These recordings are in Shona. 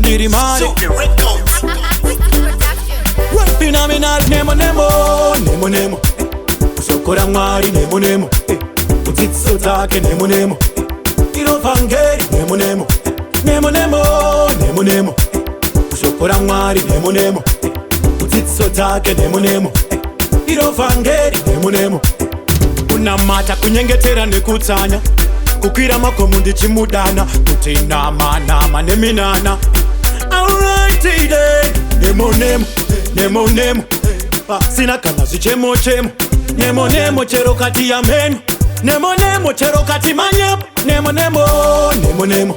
City man. Phenomenal Nemo Nemo Nemo Nemo. Usokora mwari Nemo Nemo. Utitso take Nemo Nemo. Irofangeri Nemo Nemo. Nemo Nemo Nemo Nemo. Usokora mwari Nemo Nemo. Utitso take Nemo Nemo. Irofangeri Nemo Nemo. Unamata kunyengetera nekutsanya. Kukwira makomo ndichimudana. Kuti nama neminana. Alright today. Nemo Nemo Nemo Nemo. Sina kana zichemo chemo. Nemo Nemo chero kati ya menu. Nemo Nemo chero kati manyepo. Nemo Nemo Nemo Nemo.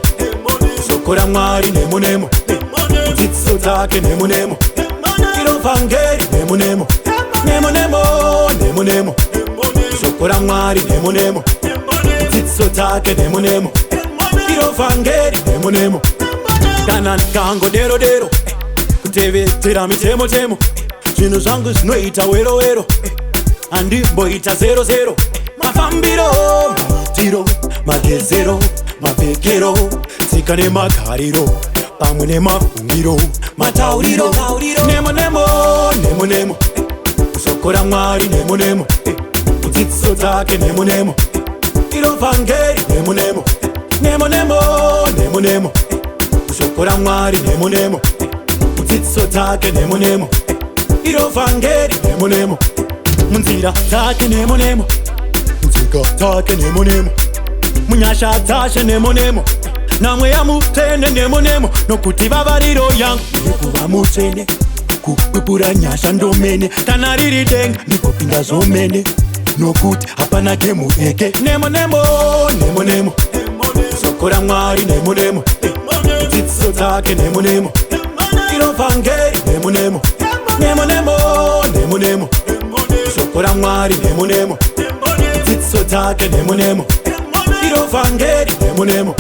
Sokora mwari Nemo Nemo. Utitso take Nemo Nemo. Irofangeri Nemo Nemo. Nemo Nemo Nemo Nemo. Sokora mwari Nemo Nemo. Utitso take Nemo Nemo. Irofangeri Nemo Nemo. Kana kango dero dero. Kutevetera mitemo temo. Zvinhu zvangu zvinoita wero wero. Andimboita 00. Mafambiro, maitiro, magezero, mapfekero, tsika nemagariro, pamwe nemafungiro, matauriro. Nemo Nemo Nemo Nemo. Usokora mwari Nemo Nemo. Utitso take Nemo Nemo. Irofangeri Nemo Nemo. Nemo Nemo Nemo Nemo. Usokora mwari Nemo Nemo. Utitso take Nemo Nemo. Irofangeri Nemo Nemo. Munzira take Nemo Nemo. Mutsika take Nemo Nemo. Munyasha tashe Nemo Nemo. Namwe ya mutene Nemo Nemo. Nokuti vavariro yangu nekuva mutene. Kupupura nyasha ndomene. Kana riri denga nikopinda zomene. Nokuti hapana gemu eke. Nemo Nemo Nemo Nemo. Usokora mwari Nemo Nemo. Utitso take Nemo Nemo. Irofangeri Nemo Nemo. Nemo Nemo Nemo Nemo. Usokora mwari Nemo Nemo. Utitso take Nemo Nemo. Irofangeri Nemo Nemo.